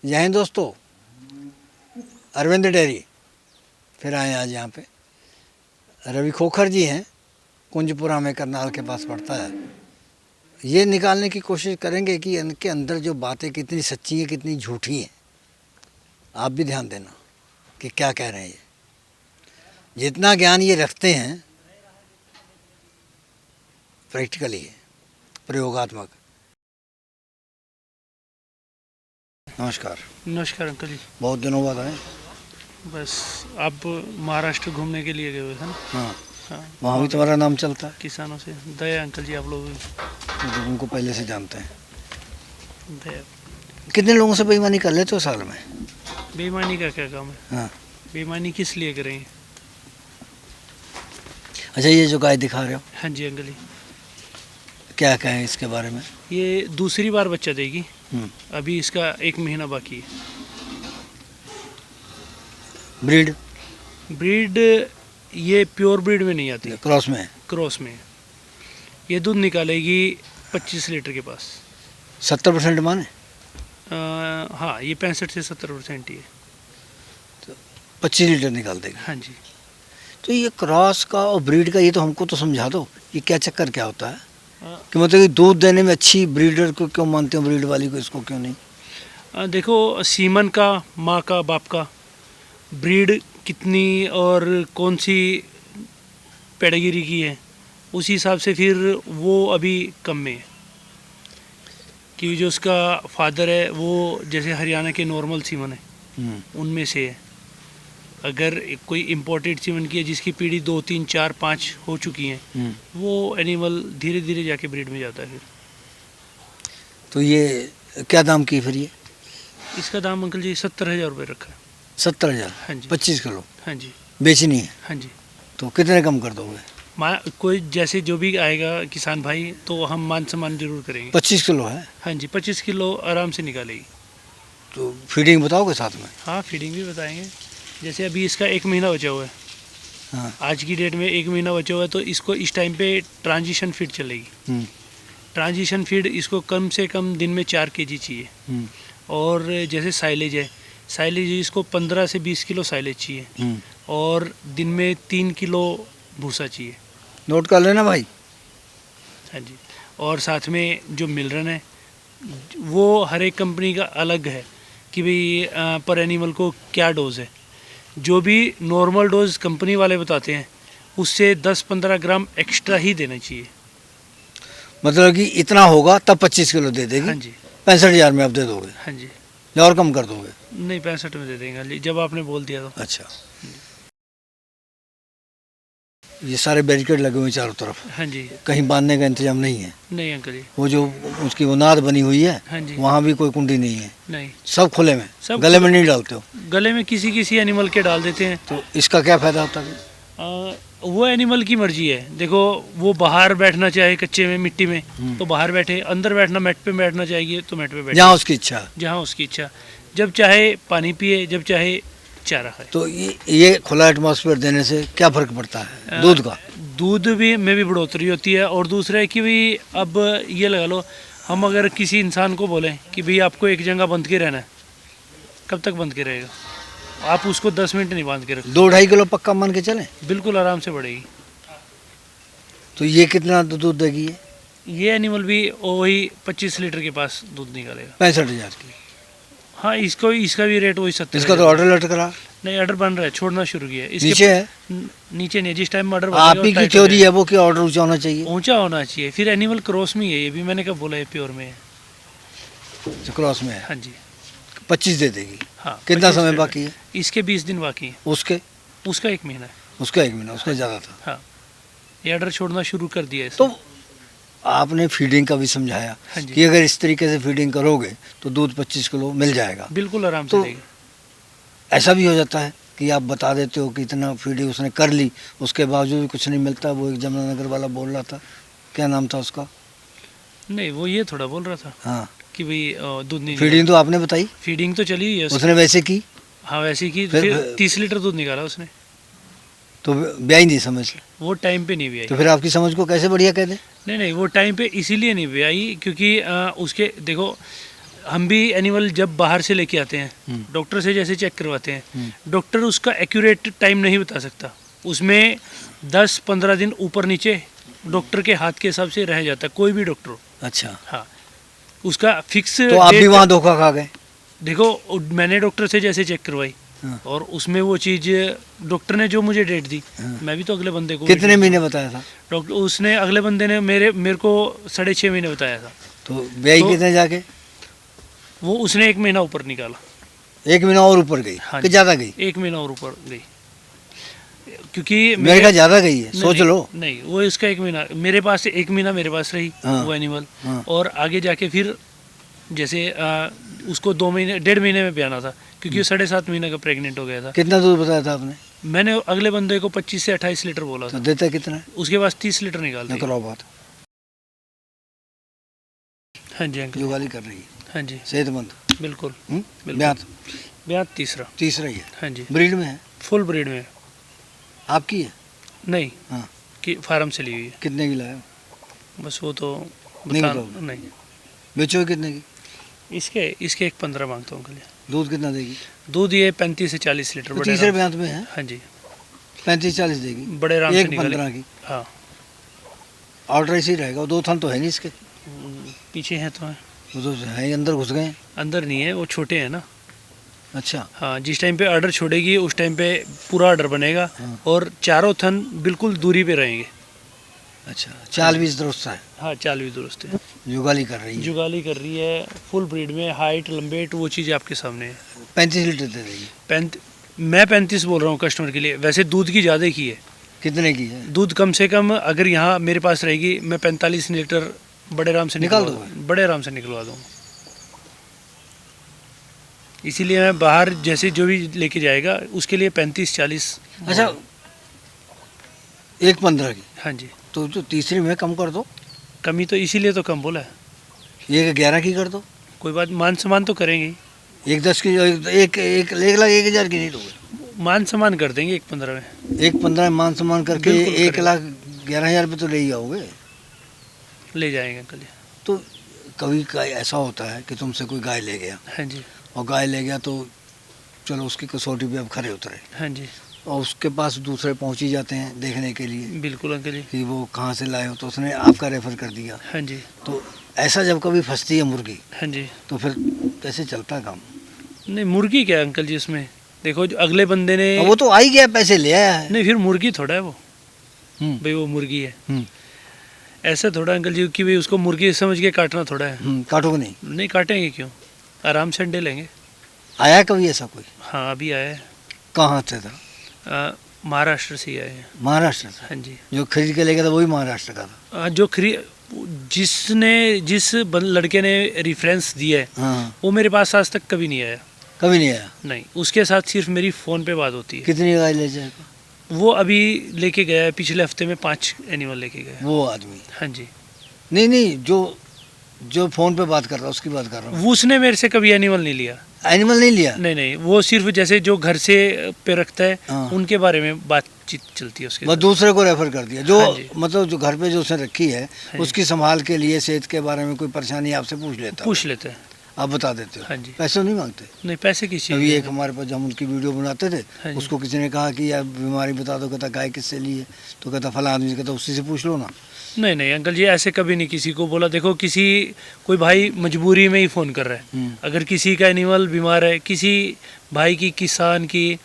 जय हिंद दोस्तों। अरविंद डेयरी फिर आए आज यहाँ पे। रवि खोखर जी हैं, कुंजपुरा में करनाल के पास पड़ता है। ये निकालने की कोशिश करेंगे कि इनके अंदर जो बातें कितनी सच्ची हैं कितनी झूठी हैं। आप भी ध्यान देना कि क्या कह रहे हैं ये। जितना ज्ञान ये रखते हैं प्रैक्टिकली है, प्रयोगात्मक। नमस्कार। नमस्कार अंकल जी। बहुत दिनों बाद आए। बस आप महाराष्ट्र घूमने के लिए गए हुए थे ना? हाँ, हाँ, वहाँ भी तुम्हारा नाम चलता है। किसानों से दया अंकल जी, आप लोग तो उनको पहले से जानते हैं। दया। कितने लोगों से बेईमानी कर लेते हो साल में? बेईमानी का क्या काम है? हाँ, बेईमानी किस लिए करेंगे? अच्छा, ये जो गाय दिखा रहे हो हाँ जी अंकल जी, क्या कहें इसके बारे में? ये दूसरी बार बच्चा देगी। हम्म। अभी इसका 1 महीना बाकी है। ब्रीड ब्रीड ये प्योर ब्रीड में नहीं आती, क्रॉस में है। क्रॉस में है। ये दूध निकालेगी 25 लीटर के पास। 70% माने? हाँ, ये 65 से 70% ही है। 25 लीटर निकाल देगा। हाँ जी। तो ये क्रॉस का और ब्रीड का ये तो हमको तो समझा दो, ये क्या चक्कर क्या होता है? हाँ। कि मतलब कि दूध देने में अच्छी ब्रीडर को क्यों मानते हो, ब्रीड वाली को इसको क्यों नहीं? देखो, सीमन का, माँ का, बाप का, ब्रीड कितनी और कौन सी पेडिग्री की है, उसी हिसाब से फिर वो अभी कम में है। कि जो उसका फादर है वो जैसे हरियाणा के नॉर्मल सीमन है उनमें से है। अगर कोई इम्पोर्टेड सीमन की है जिसकी पीढ़ी 2, 3, 4, 5 हो चुकी हैं, वो एनिमल धीरे धीरे जाके ब्रीड में जाता है फिर। तो ये क्या दाम की फिर ये? इसका दाम अंकल जी 70,000 रुपये रखा है। 70,000? हाँ जी। 25 किलो हाँ जी। बेचनी है? हाँ जी। तो कितने कम कर दोगे? कोई जैसे जो भी आएगा किसान भाई तो हम मान सम्मान जरूर करेंगे। 25 किलो है? हाँ जी, 25 किलो आराम से निकालेगी। तो फीडिंग बताओगे साथ में? हाँ, फीडिंग भी बताएंगे। जैसे अभी इसका 1 महीना बचा हुआ है। हाँ। आज की डेट में 1 महीना बचा हुआ है, तो इसको इस टाइम पे ट्रांजिशन फीड चलेगी। ट्रांजिशन फीड इसको कम से कम दिन में 4 kg चाहिए। और जैसे साइलेज है, साइलेज इसको 15 से 20 किलो साइलेज चाहिए। और दिन में 3 किलो भूसा चाहिए। नोट कर लेना भाई। हाँ जी। और साथ में जो मिलरन है वो हर एक कंपनी का अलग है कि भाई पर एनिमल को क्या डोज है। जो भी नॉर्मल डोज कंपनी वाले बताते हैं उससे 10-15 ग्राम एक्स्ट्रा ही देना चाहिए। मतलब कि इतना होगा तब 25 किलो दे देगी? हाँ जी। 65,000 में आप दे दोगे? हाँ जी। या और कम कर दोगे? नहीं, 65 में दे देंगे जब आपने बोल दिया तो। अच्छा। ये सारे बैरिकेड लगे हुए हैं चारों तरफ। हाँ जी। कहीं बांधने का इंतजाम नहीं है? नहीं अंकल जी। वो जो उसकी वो नाद बनी हुई है, हाँ जी। वहाँ भी कोई कुंडी नहीं है? नहीं, सब खुले में? सब गले में नहीं डालते हो? गले में किसी किसी एनिमल के डाल देते हैं। तो इसका क्या फायदा होता है? वो एनिमल की मर्जी है। देखो, वो बाहर बैठना चाहे कच्चे में मिट्टी में तो बाहर बैठे, अंदर बैठना मैट पे बैठना चाहिए तो मैट पे बैठे, जहाँ उसकी इच्छा। जहाँ उसकी इच्छा। जब चाहे पानी पिए, जब चाहे चारा खाए। तो ये खुला एटमॉस्फेयर देने से क्या फर्क पड़ता है दूध का? दूध भी में भी बढ़ोतरी होती है। और दूसरा है कि भाई अब ये लगा लो, हम अगर किसी इंसान को बोलें कि भाई आपको एक जगह बंध के रहना है, कब तक बंध के रहेगा? आप उसको 10 मिनट नहीं बांध के रखो। 2-2.5 किलो पक्का मान के चलें? बिल्कुल आराम से बढ़ेगी। तो ये कितना दूध देगी? ये एनिमल भी वही 25 लीटर के पास दूध निकालेगा। 65,000 की? हाँ, इसका भी रेट वही 70। इसका तो ऑर्डर लेटर करा? नहीं, ऑर्डर बन रहा है, छोड़ना शुरू किया है। नीचे है? नीचे नहीं, जिस टाइम ऑर्डर आप ही की थ्योरी है वो कि ऑर्डर ऊंचा होना चाहिए? ऊंचा होना चाहिए। फिर एनिमल क्रॉस में ही है, ये भी मैंने कब बोला है प्योर में है। तो क्रॉस में है। हाँ जी। 25 दे देगी? हाँ। कितना समय बाकी है? इसके 20 दिन बाकी है। उसके? उसका 1 महीना है। उसका 1 महीना? उसका ज़्यादा था। हाँ, ये ऑर्डर छोड़ना शुरू कर दिया है। तो आपने फीडिंग का भी समझाया। हाँ जी। कि अगर इस तरीके से फीडिंग करोगे तो दूध 25 किलो मिल जाएगा। बिल्कुल आराम से तो देगा। ऐसा भी हो जाता है कि आप बता देते हो कि इतना फीडिंग उसने कर ली, उसके बावजूद भी कुछ नहीं मिलता। वो एक जमुनानगर वाला बोल रहा था, क्या नाम था उसका? नहीं, वो ये थोड़ा बोल रहा था हाँ, कि भाई दूध नहीं फीडिंग तो आपने बताई, फीडिंग तो चली हुई है उसने वैसे की। हाँ, वैसे की। फिर 30 लीटर दूध निकाला उसने। तो ब्याई नहीं समझ? वो टाइम पे नहीं भी आई। तो फिर आपकी समझ को कैसे बढ़िया कह दे? नहीं, वो टाइम पे इसीलिए नहीं भी आई क्योंकि उसके देखो, हम भी एनिमल जब बाहर से लेके आते हैं डॉक्टर से जैसे चेक करवाते हैं, डॉक्टर उसका एक्यूरेट टाइम नहीं बता सकता। उसमें 10-15 दिन ऊपर नीचे डॉक्टर के हाथ के हिसाब से रह जाता है, कोई भी डॉक्टर हो। अच्छा, हाँ, उसका फिक्स तो आप भी वहाँ धोखा खा गए? देखो मैंने डॉक्टर से जैसे चेक करवाई हाँ। और उसमें वो चीज़ डॉक्टर ने जो मुझे डेट दी, हाँ। मैं भी तो अगले बंदे को कितने महीने बताया था? डॉक्टर उसने अगले बंदे ने मेरे को 6.5 महीने बताया था। तो ब्याई तो- कितने जाके? वो उसने 1 महीना ऊपर निकाला। 1 महीना और ऊपर गई? हाँ कि जी। ज़्यादा गई? 1 महीना और ऊपर गई, क्योंकि मेरे का ज़्यादा गई है, सोच लो। नहीं, वो इसका 1 महीना मेरे पास, 1 महीना मेरे पास रही हाँ। वो एनिमल। हाँ। और आगे जाके फिर जैसे उसको 2 महीने 1.5 महीने में ब्याना था, क्योंकि वो 7.5 महीने का प्रेग्नेंट हो गया था। कितना दूध बताया था आपने? मैंने अगले बंदे को 25 से 28 लीटर बोला तो था, देता कितना है? उसके पास 30 लीटर निकाल न दी। करो बात, हाँ जी अंकल, जो गाली कर रही है। हाँ जी सेहतमंद। बिल्कुल। ब्यात ब्याज तीसरा। तीसरा ही है। हाँ जी, ब्रीड में है? फुल ब्रीड में। आपकी है? नहीं, हाँ। कि फार्म से ली हुई है। कितने की लाए? बस वो तो नहीं बता बताओगे? नहीं। बेचोगे कितने की? इसके एक 15 मांगता हूँ अंकल। दूध कितना देगी? दूध ये 35 से 40 लीटर तो बड़े तीसरे आराम ब्यात में है, से। हाँ जी, 35-40 देगी। बड़े आराम से एक निकाले। 15 की। हाँ, ऑर्डर ऐसे ही रहेगा। 2 थन तो है नहीं इसके? पीछे हैं तो है, वो तो है ही, अंदर घुस गए हैं। अंदर नहीं है, वो छोटे हैं ना। अच्छा। हाँ, जिस टाइम पे ऑर्डर छोड़ेगी उस टाइम पे पूरा ऑर्डर बनेगा। हाँ। और चारों थन बिल्कुल दूरी पे रहेंगे। अच्छा, चाल भी इस दुरुस्त है। हाँ, चाल भी दुरुस्त है। जुगाली कर रही है। जुगाली कर रही है, फुल ब्रीड में, हाइट लंबेट वो चीज़ आपके सामने है। 35 लीटर दे देगी। मैं 35 बोल रहा हूँ कस्टमर के लिए, वैसे दूध की ज़्यादा की है। कितने की है? दूध कम से कम अगर यहाँ मेरे पास रहेगी, मैं 45 लीटर बड़े आराम से निकाल निकलवा दोगे? बड़े आराम से निकलवा दूँगा। इसीलिए मैं बाहर जैसे जो भी लेके जाएगा उसके लिए 35-40। अच्छा, 1.15 की। हाँ जी, तो जो तीसरी में कम कर दो। कमी तो इसीलिए तो कम बोला है। ये 11 की कर दो। कोई बात, मान सम्मान तो करेंगे ही। 1.10 की, एक 1,01,000 की नहीं दोगे? मान सम्मान कर देंगे 1.15 में। 1.15 में मान सम्मान करके बिल्कुल 1,11,000 रुपये तो ले ही आओगे। ले जाएंगे अंकल जी। तो कभी ऐसा होता है कि तुमसे कोई गाय ले गया, हाँ जी, और गाय ले गया तो चलो उसकी कसौटी पे अब खरे उतरे, हाँ जी, और उसके पास दूसरे पहुंच ही जाते हैं देखने के लिए बिल्कुल अंकल जी। कि वो कहाँ से लाए हो, तो उसने आपका रेफर कर दिया। हाँ जी, तो ऐसा जब कभी फंसती है मुर्गी, हाँ जी। तो फिर कैसे चलता है काम? नहीं, मुर्गी क्या है अंकल जी उसमें? देखो जो अगले बंदे ने, वो तो आ ही गया, पैसे ले आया है। नहीं फिर मुर्गी थोड़ा है वो, हम्म, भाई वो मुर्गी है। हम्म, ऐसा थोड़ा अंकल जी कि भाई उसको मुर्गी समझ के काटना थोड़ा है। काटोगे नहीं? नहीं काटेंगे क्यों, आराम से अंडे लेंगे। आया कभी ऐसा कोई? हाँ, अभी आया है। कहाँ से था? महाराष्ट्र से ही आए हैं। महाराष्ट्र से? हाँ जी। जो खरीद के ले गया था वही महाराष्ट्र का था? जो जिस लड़के ने रेफरेंस दिया है हाँ। वो मेरे पास आज तक कभी नहीं आया। कभी नहीं आया? नहीं, उसके साथ सिर्फ मेरी फ़ोन पे बात होती है। कितनी गाय ले जाएगा वो अभी लेके गया है, पिछले हफ्ते में 5 एनिमल लेके गया है। वो आदमी? हाँ जी, नहीं नहीं, जो फोन पे बात कर रहा है उसकी बात कर रहा हूँ। वो उसने मेरे से कभी एनिमल नहीं लिया। एनिमल नहीं लिया? नहीं नहीं, वो सिर्फ जैसे जो घर से पे रखता है हाँ। उनके बारे में बातचीत चलती है उसके बस साथ। दूसरे को रेफर कर दिया। जो हाँ जी। मतलब जो घर पे जो उसने रखी है, जी। उसकी संभाल के लिए सेहत के बारे में कोई परेशानी आपसे पूछ लेता है? पूछ लेते हैं। आप बता देते हो? हाँ जी। पैसे नहीं मांगते? नहीं, पैसे की चीज़ अभी है। एक हमारे पास जब उनकी वीडियो बनाते थे, हाँ जी। उसको किसी ने कहा कि यार बीमारी बता दो, कहता गाय किससे ली है, तो कहता फला आदमी से, कहता उसी से पूछ लो ना। नहीं नहीं अंकल जी, ऐसे कभी नहीं किसी को बोला। देखो कोई भाई मजबूरी में ही फ़ोन कर रहा है। अगर किसी का एनिमल बीमार है, किसी भाई की, किसान की,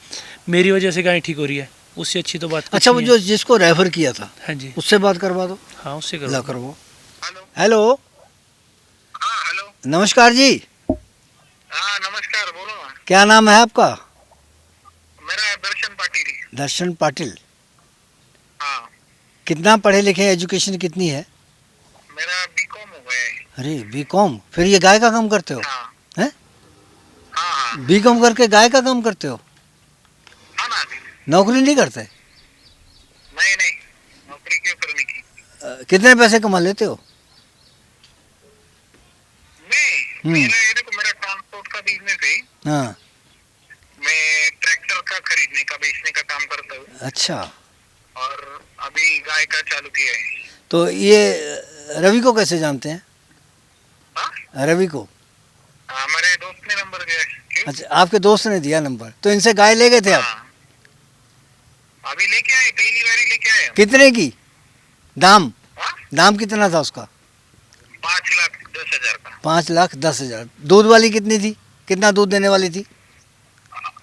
मेरी वजह से गाय ठीक हो रही है, उससे अच्छी तो बात कुछ अच्छा, वो नहीं जो जिसको रेफर किया था, है। हाँ जी, उससे बात करवा दो। हाँ उससे ला करो। करवाओ। हेलो। हेलो, हाँ हेलो। नमस्कार जी। हाँ नमस्कार, बोलो ना। क्या नाम है आपका? मेरा दर्शन पाटिल। दर्शन पाटिल। हाँ, कितना पढ़े लिखे, एजुकेशन कितनी है? मेरा बीकॉम हो गया है। अरे बीकॉम, फिर ये गाय का काम करते हो? हाँ हैं? हाँ हाँ बीकॉम करके गाय का काम करते हो? हाँ ना। नौकरी नहीं करते? नहीं नहीं, नौकरी क्यों करने की। कितने पैसे कमा लेते हो? मेरा ट्रांसपोर्ट का बिजनेस है। हाँ। मैं ट्रैक्टर का खरीदने का बेचने का काम करता हूँ, अच्छा, और अभी गाय का चालू किया है। तो ये रवि को कैसे जानते हैं? हाँ? रवि को? हमारे दोस्त ने नंबर दिया। क्यों? अच्छा, आपके दोस्त ने दिया नंबर, तो इनसे गाय ले गए थे आप? हाँ, अभी लेके आए, पहली बार ही लेके आए हम। कितने की? दाम हाँ? दाम कितना था उसका? 5,10,000 का। 5,10,000। दूध वाली कितनी थी? कितना दूध देने वाली थी?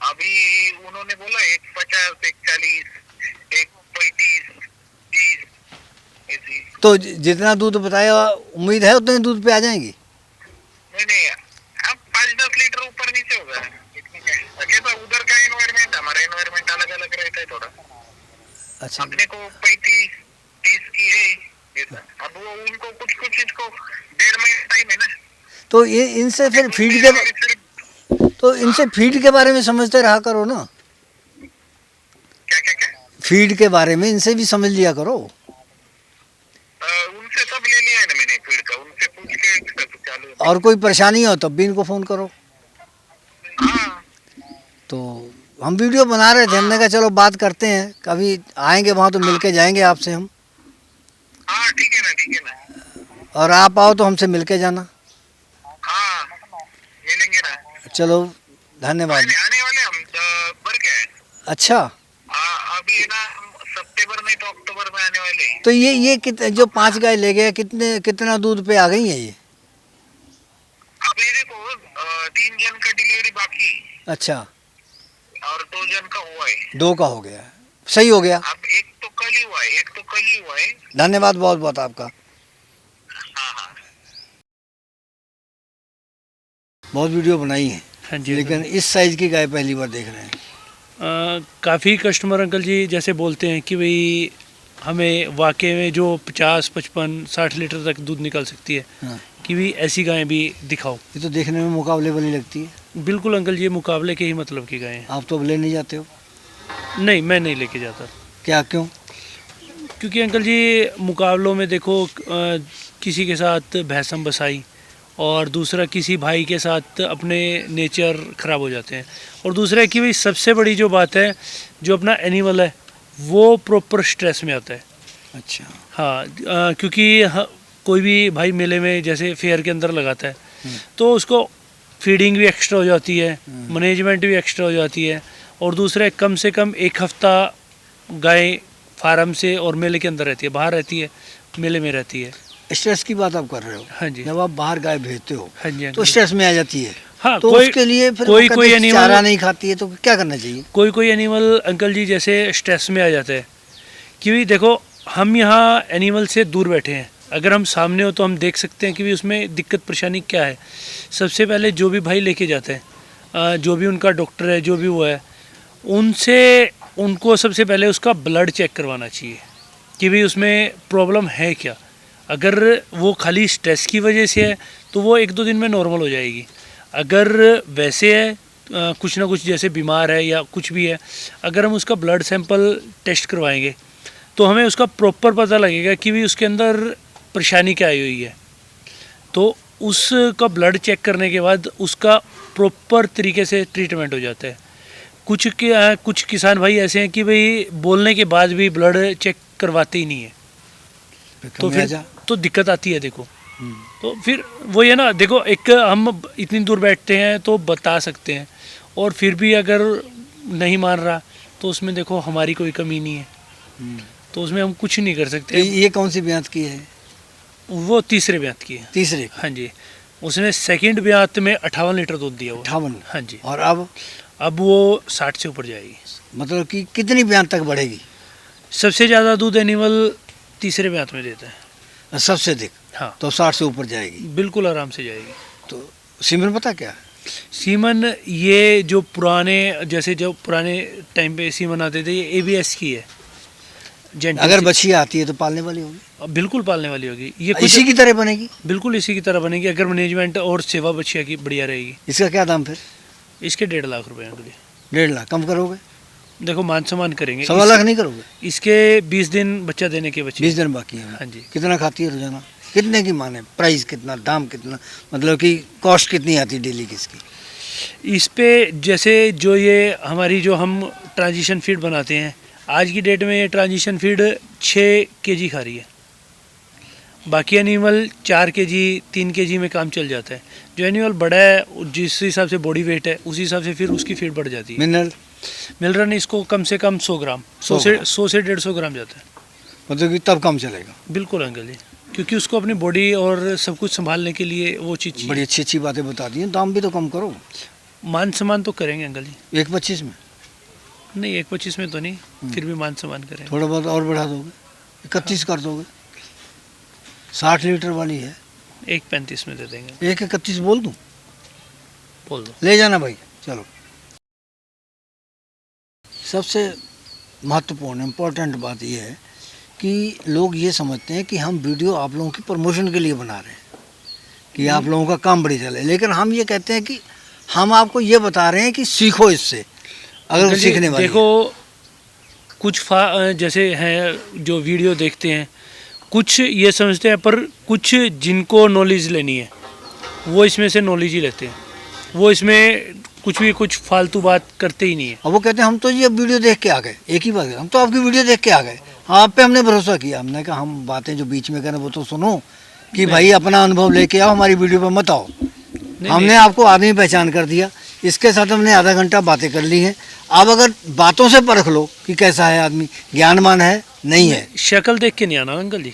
अभी उन्होंने बोला एक 50, एक 40, एक 35, 30 ऐसी। तो जितना दूध बताया, उम्मीद है उतने दूध पे आ जाएंगी? नहीं नहीं, अब 5-10 लीटर ऊपर नीचे होगा। इतनी क्या है? कैसा उधर का एनवायरमेंट, हमारा एनवायरमेंट अलग अलग रहता है थोड़ा। अच्छा, अपने को 35-30 की है ऐसा। अब वो उनको कुछ कुछ इसको 1.5 महीने टाइम है ना। तो ये इनसे फिर फीड के तो इनसे फीड के बारे में समझते रहा करो ना। क्या क्या क्या? फीड के बारे में इनसे भी समझ लिया करो। उनसे सब ले लिया है ना मैंने फीड का, उनसे पूछ के सब चालू है। और कोई परेशानी हो तब भी इनको फ़ोन करो। हाँ तो हम वीडियो बना रहे थे, हमने कहा चलो बात करते हैं, कभी आएंगे वहाँ तो मिल के जाएंगे आपसे हम। हाँ, ठीक है ना, ठीक है ना। और आप आओ तो हमसे मिल के जाना। हाँ, मिलेंगे ना। चलो, धन्यवाद। आने वाले हम भर के हैं। अच्छा, अभी है ना, सितंबर में तो अक्टूबर में आने वाले हैं। तो ये जो 5 गाय ले गए, कितना दूध पे आ गई है ये? अब ये देखो, 3 जन का डिलीवरी बाकी अच्छा, और 2 जन का हुआ है। 2 का हो गया, सही हो गया। अब एक तो कल ही हुआ है, एक तो कल ही हुआ है। धन्यवाद बहुत बहुत आपका। हाँ हाँ। बहुत वीडियो बनाई है, हाँ जी लेकिन इस साइज़ की गाय पहली बार देख रहे हैं। काफ़ी कस्टमर अंकल जी जैसे बोलते हैं कि भाई हमें वाकई में जो 50, 55, 60 लीटर तक दूध निकल सकती है, हाँ, कि भाई ऐसी गायें भी दिखाओ। ये तो देखने में मुकाबले वाली लगती है। बिल्कुल अंकल जी, ये मुकाबले के ही मतलब की गायें हैं। आप तो अब ले नहीं जाते हो? नहीं, मैं नहीं लेके जाता, क्या, क्यों? क्योंकि अंकल जी मुकाबलों में देखो किसी के साथ भैंसम बसाई, और दूसरा किसी भाई के साथ अपने नेचर ख़राब हो जाते हैं, और दूसरा है कि भाई सबसे बड़ी जो बात है, जो अपना एनिमल है वो प्रॉपर स्ट्रेस में आता है। अच्छा, हाँ, क्योंकि कोई भी भाई मेले में जैसे फेयर के अंदर लगाता है, तो उसको फीडिंग भी एक्स्ट्रा हो जाती है, मैनेजमेंट भी एक्स्ट्रा हो जाती है, और दूसरा है कम से कम 1 हफ्ता गाय फार्म से और मेले के अंदर रहती है, बाहर रहती है, मेले में रहती है। स्ट्रेस की बात आप कर रहे हो? हाँ जी, जब आप बाहर गाय भेजते हो हाँ जी तो अंकल। स्ट्रेस में आ जाती है। हाँ, तो उसके लिए फिर कोई वो कोई कहते हैं चारा एनिमल, नहीं खाती है, तो क्या करना चाहिए? कोई एनिमल अंकल जी जैसे स्ट्रेस में आ जाते हैं, क्योंकि देखो हम यहाँ एनिमल से दूर बैठे हैं, अगर हम सामने हो तो हम देख सकते हैं कि भी उसमें दिक्कत परेशानी क्या है। सबसे पहले जो भी भाई लेके जाते हैं, जो भी उनका डॉक्टर है, जो भी वो है, उनको सबसे पहले उसका ब्लड चेक करवाना चाहिए कि भाई उसमें प्रॉब्लम है क्या। अगर वो खाली स्ट्रेस की वजह से है तो वो 1-2 दिन में नॉर्मल हो जाएगी। अगर वैसे है कुछ ना कुछ जैसे बीमार है या कुछ भी है, अगर हम उसका ब्लड सैंपल टेस्ट करवाएंगे तो हमें उसका प्रॉपर पता लगेगा कि भी उसके अंदर परेशानी क्या आई हुई है। तो उसका ब्लड चेक करने के बाद उसका प्रॉपर तरीके से ट्रीटमेंट हो जाता है। कुछ किसान भाई ऐसे हैं कि भाई बोलने के बाद भी ब्लड चेक करवाते ही नहीं है, तो फिर तो दिक्कत आती है। देखो, तो फिर वो ये ना, देखो एक हम इतनी दूर बैठते हैं तो बता सकते हैं, और फिर भी अगर नहीं मान रहा तो उसमें देखो हमारी कोई कमी नहीं है, तो उसमें हम कुछ नहीं कर तो सकते। ये कौन सी ब्यात की है? वो तीसरे ब्यात की है। तीसरे की? हाँ जी, उसने सेकंड ब्यात में 58 लीटर दूध दिया हुआ। 58? हाँ जी। और अब वो 60 से ऊपर जाएगी। मतलब कि कितनी ब्यात तक बढ़ेगी? सबसे ज़्यादा दूध एनिमल तीसरे ब्यात में देता है। सबसे अधिक? हाँ, तो 60 से ऊपर जाएगी? बिल्कुल आराम से जाएगी। तो सीमन पता क्या है? सीमन ये जो पुराने, जैसे जो पुराने टाइम पे सीमन आते थे, ये ABS की है। अगर बछिया आती है तो पालने वाली होगी? बिल्कुल पालने वाली होगी। ये इसी की तरह बनेगी? बिल्कुल इसी की तरह बनेगी, अगर मैनेजमेंट और सेवा बछिया की बढ़िया रहेगी। इसका क्या दाम फिर? इसके 1.5 लाख रुपए अंकल जी। 1.5 लाख कम करोगे? देखो मान सम्मान करेंगे। 1.25 लाख नहीं करोगे? इसके 20 दिन बच्चा देने के बच्चे। 20 दिन बाकी है? हाँ जी। कितना खाती है रोजाना? कितने की माने? प्राइस कितना, दाम कितना, मतलब कि कॉस्ट कितनी आती है डेली की इसकी? इस पे जैसे जो ये हमारी जो हम ट्रांजिशन फीड बनाते हैं, आज की डेट में ये ट्रांजिशन फीड 6 kg खा रही है, बाकी एनिमल 4 kg 3 kg में काम चल जाता है। जो एनिमल बड़ा है जिस हिसाब से बॉडी वेट है उस हिसाब से फिर उसकी फीड बढ़ जाती है। मिनरल मिलरन इसको कम से कम 100 ग्राम 100 से 150 ग्राम जाता है। मतलब कि तब कम चलेगा। बिल्कुल अंकल जी, क्योंकि उसको अपनी बॉडी और सब कुछ संभालने के लिए वो चीज़ चाहिए। बड़ी अच्छी अच्छी बातें बता दी हैं, दाम भी तो कम करो। मान सम्मान तो करेंगे अंकल जी। 1.25 में नहीं 1.25 में तो नहीं, फिर भी मान सम्मान करेंगे। थोड़ा बहुत और बढ़ा दोगे, 31 कर दोगे। 60 लीटर वाली है, 1.35 में दे देंगे। 1.31 बोल दूँ? बोल दो। ले जाना भाई, चलो। सबसे महत्वपूर्ण इम्पोर्टेंट बात यह है कि लोग ये समझते हैं कि हम वीडियो आप लोगों की प्रमोशन के लिए बना रहे हैं कि आप लोगों का काम बढ़ी चले, लेकिन हम ये कहते हैं कि हम आपको ये बता रहे हैं कि सीखो इससे, अगर जी, सीखने वाले देखो कुछ जैसे हैं जो वीडियो देखते हैं, कुछ ये समझते हैं, पर कुछ जिनको नॉलेज लेनी है वो इसमें से नॉलेज ही लेते हैं। वो इसमें कुछ फालतू बात करते ही नहीं है। अब वो कहते हैं हम तो ये वीडियो देख के आ गए, एक ही बात है, हम तो आपकी वीडियो देख के आ गए, आप पे हमने भरोसा किया। हमने कहा हम बातें जो बीच में करें वो तो सुनो, कि भाई अपना अनुभव लेके आओ, हमारी वीडियो पे मत आओ। हमने आपको आदमी पहचान कर दिया, इसके साथ हमने आधा घंटा बातें कर ली हैं। अब अगर बातों से परख लो कि कैसा है आदमी, ज्ञानवान है नहीं है। शक्ल देख के नहीं आना अंकल जी,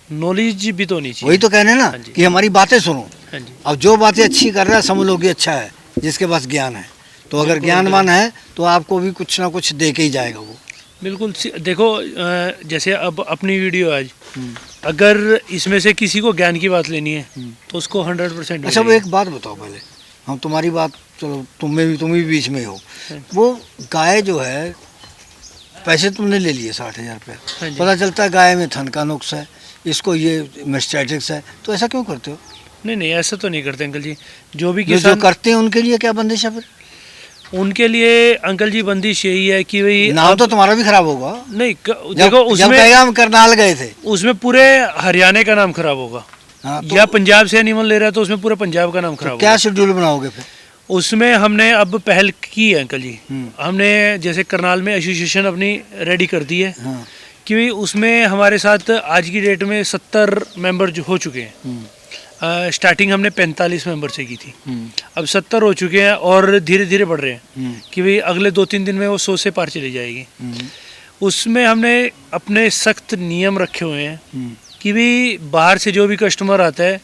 नॉलेज भी तो नहीं चाहिए। वही तो कहने ना हाँ जी। कि हमारी बातें सुनो। हाँ जी, अब जो बातें अच्छी कर रहा है समझ लो कि अच्छा है, जिसके पास ज्ञान है। तो अगर बिल्कुल ज्ञानवान है तो आपको भी कुछ ना कुछ दे के ही जाएगा वो। बिल्कुल। देखो जैसे अब अपनी वीडियो आज, अगर इसमें से किसी को ज्ञान की बात लेनी है तो उसको 100% अच्छा वो एक बात बताओ पहले, हम तुम्हारी बात चलो तुम भी बीच में हो। वो गाय जो है, पैसे तुमने ले लिए 60,000 हाँ रुपये, जी। पता चलता है गाय में थन का नुक्स है, इसको ये मेस्टाइटिस है, तो ऐसा क्यों करते हो? नहीं ऐसा तो नहीं करते अंकल जी। जो भी जो किसान करते हैं उनके लिए क्या बंदिश है फिर? उनके लिए अंकल जी बंदिश यही है कि भाई नाम तो तुम्हारा भी खराब होगा। नहीं जब देखो उसमें कहेगा हम करनाल गए थे। उसमें पूरे हरियाणा का नाम खराब होगा। हाँ, तो या पंजाब से एनिमल ले रहा है तो उसमें पूरे पंजाब का नाम खराब क्या होगा। शेड्यूल बनाओगे फिर? उसमें हमने अब पहल की है अंकल जी। हम्म। हमने जैसे करनाल में एसोसिएशन अपनी रेडी कर दी है हाँ। कि उसमें हमारे साथ आज की डेट में 70 मेंबर जो हो चुके हैं। स्टार्टिंग हमने 45 मेंबर से की थी, अब 70 हो चुके हैं और धीरे धीरे बढ़ रहे हैं कि भाई अगले 2-3 दिन में वो 100 से पार चली जाएगी। उसमें हमने अपने सख्त नियम रखे हुए हैं कि भाई बाहर से जो भी कस्टमर आता है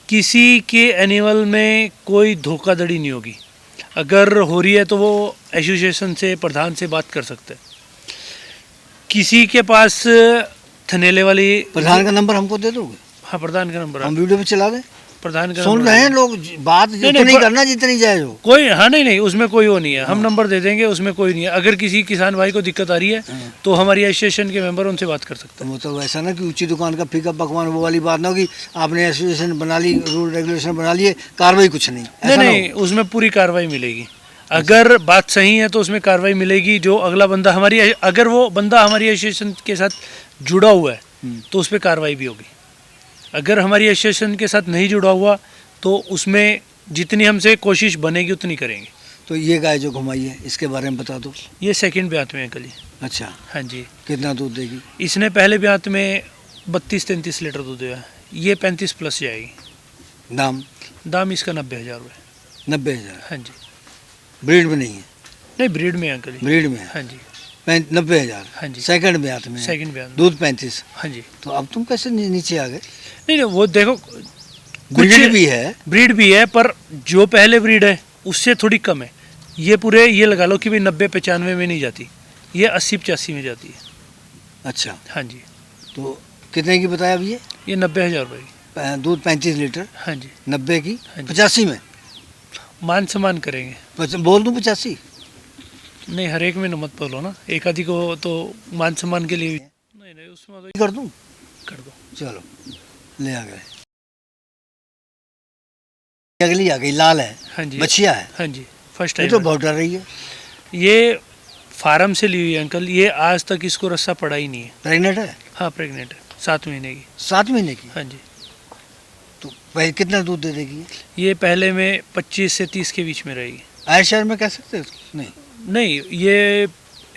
किसी के एनिमल में कोई धोखाधड़ी नहीं होगी। अगर हो रही है तो वो एसोसिएशन से प्रधान से बात कर सकते हैं। किसी के पास थनेले वाली प्रधान का नंबर हमको दे दोगे? हाँ प्रधान का नंबर हम वीडियो पे चला दें? प्रधान का सुन नंबर रहे हैं लोग, बात जितनी करना जितनी जायज हो। कोई हाँ नहीं उसमें कोई वो नहीं है। हम नंबर दे देंगे, उसमें कोई नहीं है। अगर किसी किसान भाई को दिक्कत आ रही है तो हमारी एसोसिएशन के मेंबर उनसे बात कर सकते तो मतलब ऐसा ना कि ऊंची दुकान का फीका पकवान वो वाली बात ना हो कि आपने एसोसिएशन बना ली, रूल रेगुलेशन बना लिए, कार्रवाई कुछ नहीं। हैं। ऐसा ना नहीं उसमें पूरी कार्रवाई मिलेगी। अगर बात सही है तो उसमें कार्रवाई मिलेगी। जो अगला बंदा अगर वो बंदा हमारी एसोसिएशन के साथ जुड़ा हुआ है तो उस पर कार्रवाई भी होगी। अगर हमारी एसोसिएशन के साथ नहीं जुड़ा हुआ तो उसमें जितनी हमसे कोशिश बनेगी उतनी करेंगे। तो ये गाय जो घुमाई है इसके बारे में बता दो। ये सेकंड ब्यात में है अंकल जी। अच्छा, हाँ जी। कितना दूध देगी? इसने पहले ब्यात में 32-33 लीटर दूध दिया है। ये 35 प्लस जाएगी। दाम इसका 90,000 रुपये। 90,000? हाँ जी। ब्रीड में नहीं है? नहीं ब्रीड में है अंकल जी। ब्रीड में है। हाँ जी। 90,000? हाँ जी। सेकंड ब्यात में है। सेकंड ब्यात में। दूध 35? हाँ जी। तो अब तुम कैसे नीचे आ गए? नहीं वो देखो ब्रीड भी है? ब्रीड भी है, पर जो पहले ब्रीड है उससे थोड़ी कम है। ये पूरे ये लगा लो कि भाई 90-95 में नहीं जाती, ये 80-85 में जाती है। अच्छा, हाँ जी। तो कितने की बताया अभी ये 90,000 रुपये की। दूध 35 लीटर? हाँ जी। 90 की? हाँ जी। 85 में? मान सम्मान करेंगे। बोल दूं 85? नहीं हर एक में न मत बोलो ना, एक आदि को तो मान सम्मान के लिए भी। नहीं उसमें तो कर दूं? कर दो। चलो ले आ गए। अगली आ गई, लाल है। हाँ जी। बछिया है। हाँ जी फर्स्ट ये टाइम। तो बहुत डर रही है। ये फार्म से ली हुई है अंकल। ये आज तक इसको रस्सा पड़ा ही नहीं है। प्रेग्नेंट है? हाँ प्रेग्नेंट है, 7 महीने की। 7 महीने की? हाँ जी। तो पहले कितना दूध दे देगी? ये पहले में 25 से 30 के बीच में रहेगी। आयरशायर में कह सकते हो? नहीं। नहीं ये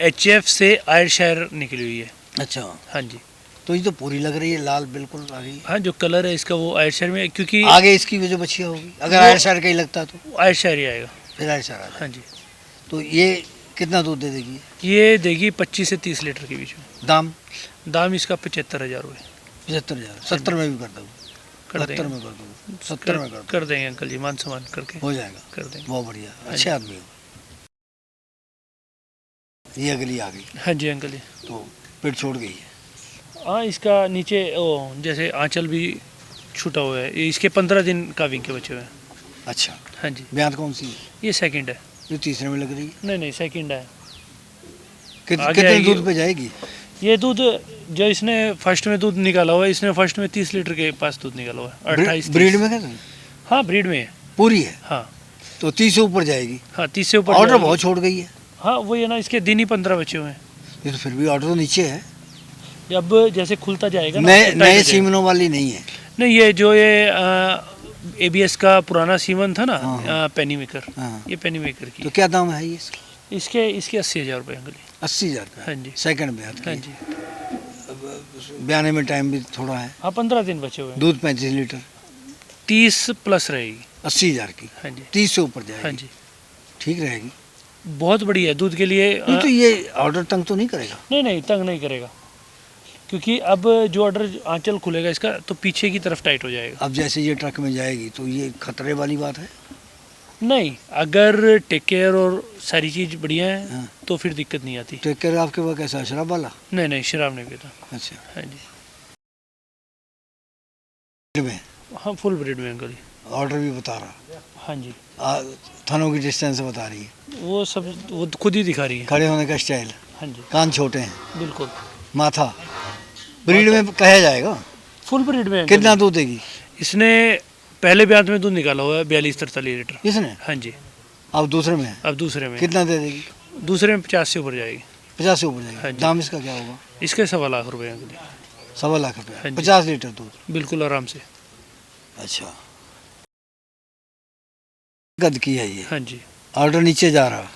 HF से आयरशायर निकली हुई है। अच्छा, हाँ जी। तो ये तो पूरी लग रही है, लाल बिल्कुल आ गई है। हाँ, जो कलर है इसका वो आयरशहर में है, क्योंकि आगे इसकी भी जो बछिया होगी, अगर वो- आयरशहर का ही लगता तो आयरशहर ही आएगा। फिर आयरशहर आ जाए। हाँ जी, तो ये कितना दूध दे देगी? ये देगी 25 से 30 लीटर के बीच में। दाम दाम इसका 75,000 रुपये 75,000, 70 में भी कर दो, कर 70 देंगे। में कर दो, 70 में कर दो, कर देंगे अंकल जी, मान सम्मान करके हो जाएगा। कर देंगे। बहुत बढ़िया, अच्छे आदमी हो। ये अगली आ गई हाँ जी अंकल जी। तो पेट छोड़ गई है। हाँ, इसका नीचे जैसे आंचल भी छूटा हुआ है, ये इसके 15 दिन काविंग के बचे हुए हैं। अच्छा, हाँ जी, ब्याज कौन सी है? ये सेकंड है। जो तीसरे में लग रही है। नहीं सेकंड है। आगे कितने आएगी। दूध पे जाएगी? ये दूध जो इसने फर्स्ट में दूध निकाला हुआ है, इसने फर्स्ट में 30 लीटर के पास दूध निकाला हुआ है। 28 ब्रीड में क्या? हाँ, ब्रीड में है। पूरी है हाँ तो 30 से ऊपर जाएगी। हाँ, 30 से ऊपर ऑर्डर जाएगी। बहुत छोड़ गई है। हाँ, वो ये ना, इसके दिन ही 15 बचे हुए हैं। ये तो फिर भी ऑर्डर तो नीचे है। अब जैसे खुलता जाएगा ना, नए तो टाइट नए हो जाएगा। सीमनों वाली नहीं है। नहीं, ये जो ये ABS का पुराना सीमन था ना, हाँ। पेनी मेकर, हाँ। ये पेनी मेकर की। तो क्या दाम है ये इसका? इसके 80,000 रुपये अंकल जी। 80,000 का? हाँ जी। सेकंड ब्याज हाँ की। जी। ब्याने में टाइम भी थोड़ा है। हाँ, 15 दिन बचे हुए हैं। दूध 35 लीटर, 30 प्लस रहेगी। 80,000 की। हाँ जी। 30 से ऊपर जाएगी। हाँ जी, ठीक रहेगी। बहुत बढ़िया है दूध के लिए। नहीं तो ये ऑर्डर तंग तो नहीं करेगा? नहीं, तंग नहीं करेगा, क्योंकि अब जो ऑर्डर आंचल खुलेगा इसका, तो पीछे की तरफ टाइट हो जाएगा। अब जैसे ये ट्रक में जाएगी तो ये खतरे वाली बात है? नहीं, अगर टेक केयर और सारी चीज़ बढ़िया है हाँ। तो फिर दिक्कत नहीं आती। टेक केयर आपके पास कैसा, शराब वाला? नहीं, शराब नहीं पीता। अच्छा। हाँ जी। में हाँ, फुल ब्रीड में अंकल जी। ऑर्डर भी बता रहा, हाँ जी, थनों की डिस्टेंस बता रही है, वो सब वो खुद ही दिखा रही है। खड़े होने का स्टाइल, हाँ जी, कान छोटे हैं, बिल्कुल माथा। ब्रीड में कहा जाएगा। फुल ब्रीड में अंकल कितना जी। दूध देगी इसने पहले ब्याज में दूध निकाला हुआ है 42-43 लीटर। इसने? हाँ जी। अब दूसरे में है। अब दूसरे में कितना दे देगी? 50 से ऊपर जाएगी। 50 से ऊपर हाँ जाएगी। जी। दाम इसका क्या होगा? इसके 1.25 लाख रुपए अंकल जी। 1.25 लाख हाँ रुपये, जी। 50 लीटर दूध। बिल्कुल आराम से। अच्छा, कद की है ये? हाँ जी। ऑर्डर नीचे जा रहा,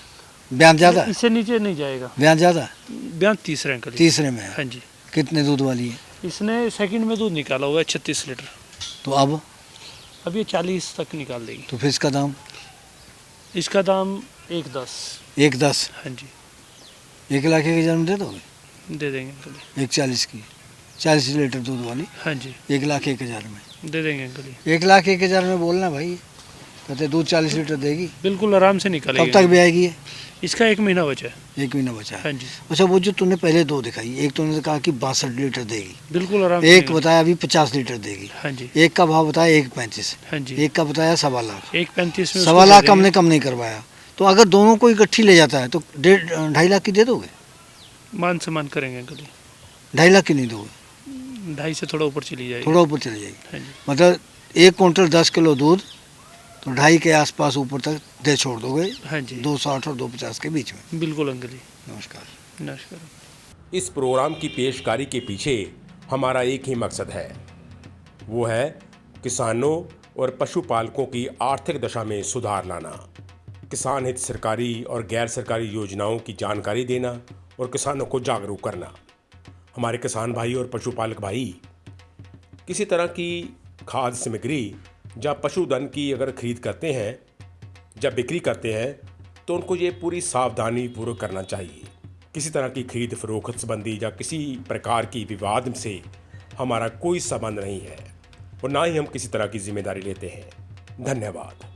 ब्याज ज़्यादा है? इससे नीचे नहीं जाएगा। ब्याज ज़्यादा है? ब्याज तीसरे अंकल जी। तीसरे में है। हाँ जी। कितने दूध वाली है? इसने सेकंड में दूध निकाला हुआ है 36 लीटर। तो अब ये 40 तक निकाल देगी। तो फिर इसका दाम? इसका दाम 1.10। 1.10? हाँ जी, 1 लाख 1,000 में दे दोगे? दे देंगे अंकल जी। 1.40 की, 40 लीटर दूध वाली, हाँ जी, 1 लाख 1,000 में। दे देंगे अंकल जी। 1 लाख 1,000 में बोलना भाई, कहते दूध 40 लीटर देगी। बिल्कुल आराम से कब निकालेगी। तक भी आएगी ये? इसका 1 महीना बचा है। 1 महीना बचा है। हाँ जी, अच्छा, वो जो तूने पहले दो दिखाई, एक तूने कहा कि 62 लीटर देगी, बिल्कुल आराम से एक बताया अभी 50 लीटर देगी, हाँ जी, एक का भाव बताया 1.35, हाँ जी। एक का बताया 1.25 लाख। 1.35 में 1.25 लाख हमने कम नहीं करवाया। तो अगर दोनों को इकट्ठी ले जाता है तो 2.5 लाख की दे दोगे? मान सम्मान करेंगे अंकल जी। 2.5 लाख की नहीं दोगे? 2.5 से थोड़ा ऊपर चली जाएगी। थोड़ा ऊपर चली जाएगी। हाँ जी, मतलब 1 क्विंटल 10 किलो दूध तो 2.5 के आसपास ऊपर तक दे छोड़ दोगे, हाँ जी, 260 और 250 के बीच में। बिल्कुल अंकल जी। नमस्कार। नमस्कार। इस प्रोग्राम की पेशकारी के पीछे हमारा एक ही मकसद है, वो है किसानों और पशुपालकों की आर्थिक दशा में सुधार लाना, किसान हित सरकारी और गैर सरकारी योजनाओं की जानकारी देना और किसानों को जागरूक करना। हमारे किसान भाई और पशुपालक भाई किसी तरह की खाद्य सामग्री या पशुधन की अगर खरीद करते हैं, जब बिक्री करते हैं, तो उनको ये पूरी सावधानी पूर्वक करना चाहिए। किसी तरह की खरीद फरोख्त संबंधी या किसी प्रकार की विवाद से हमारा कोई संबंध नहीं है और ना ही हम किसी तरह की जिम्मेदारी लेते हैं। धन्यवाद।